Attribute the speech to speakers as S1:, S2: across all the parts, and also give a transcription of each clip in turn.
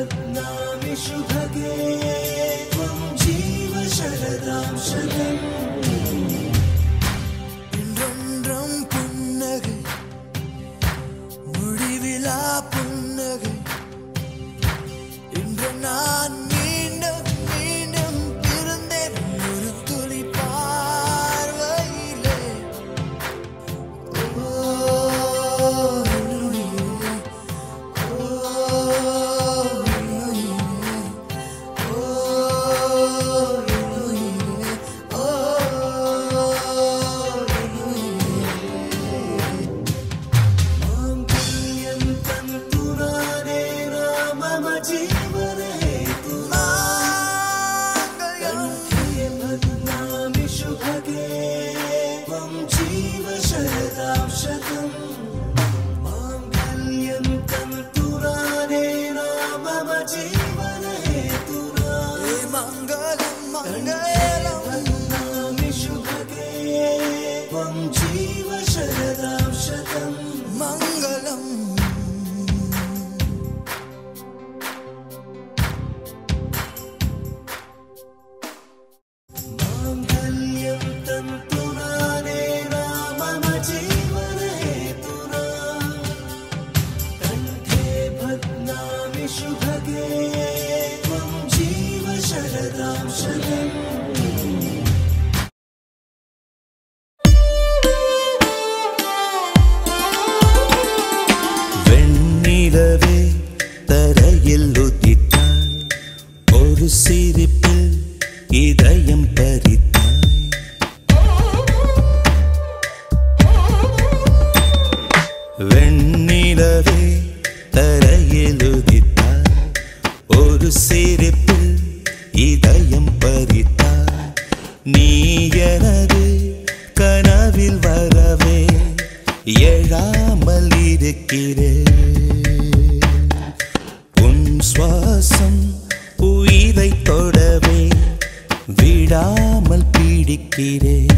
S1: भद्नामिषु भगे त्वं जीव शरदां शतम् இன்றொன்றும் புன்னகை முடிவிலா புன்னகை இன்று நான் மீண்டும் மீண்டும் பிறந்தேன் ஒரு துளி பார்வையிலே வெண்ணிலவே தரையில் உதித்தாய் ஒரு சிரிப்பில் இதயம் பறித்தாய் வெண்ணிலவே தரையில் உதித்தாய் ஒரு சிரிப்பில் இதயம் பறித்தாய் நீ எனது கனவில் வரவே எழாமல் இருக்கிறேன் உன் சுவாசம் உயிரை தொடவே விடாமல் பிடிக்கிறேன்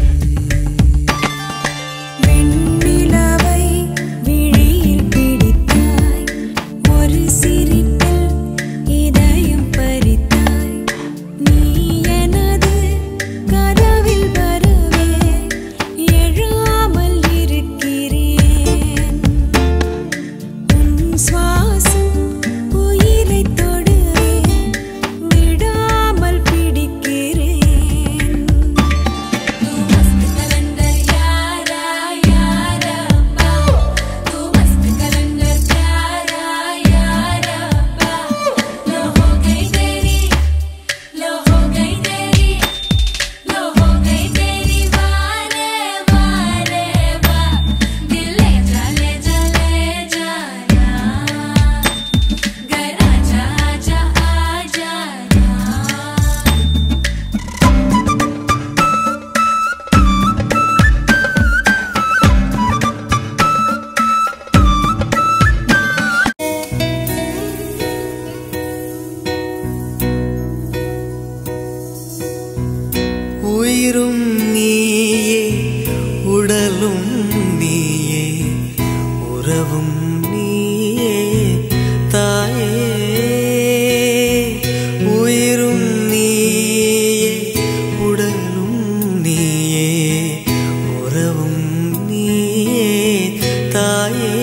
S1: உயிரும் நீயே உடலும் நீயே உறவும் நீயே தாயே உயிரும் நீயே உடலும் நீயே உறவும் நீயே தாயே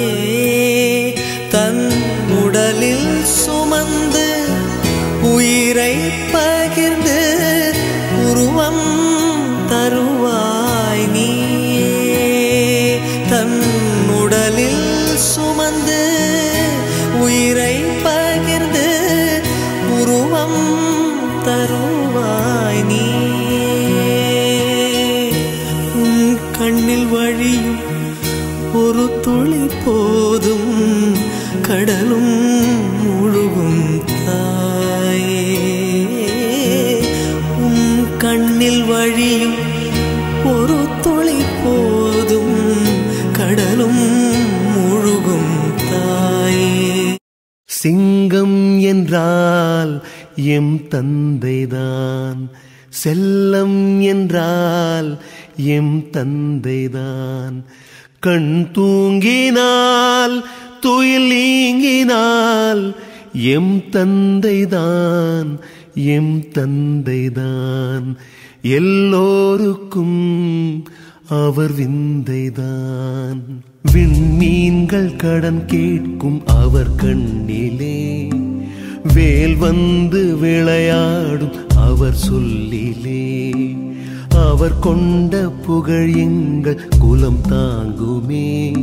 S1: தன் உடலில் சுமந்து உயிரை பகிர்ந்து உருவம் தருவாய் நீயே தன் உடலில் சுமந்து உயிரை பகிர்ந்து உருவம் தருவாய் நீயே உன் கண்ணில் வழியும் ஒரு துளி போதும் கடலும் முழுகும் தாயே கண்ணில் வழியும் ஒரு துளி போதும் கடலும் முழுகும் தாயே சிங்கம் என்றால் எம் தந்தைதான் செல்லம் என்றால் எம் தந்தைதான் கண் தூங்கினால் துயில் நீங்கினால்
S2: எம் தந்தைதான், எம் தந்தைதான். எல்லோருக்கும் அவர் விந்தைதான். விண்மீன்கள் கடன் கேட்கும் அவர் கண்ணிலே, வேல் வந்து விளையாடும் அவர் சொல்லிலே. அவர் கொண்ட புகழ் எங்கள் குலம் தாங்குமே,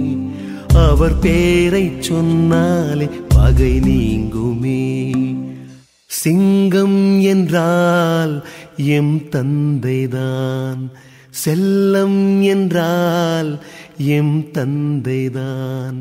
S2: அவர் பேரை சொன்னாலே பகை நீங்குமே. சிங்கம் என்றால் எம் தந்தைதான், செல்லம் என்றால் எம் தந்தைதான்.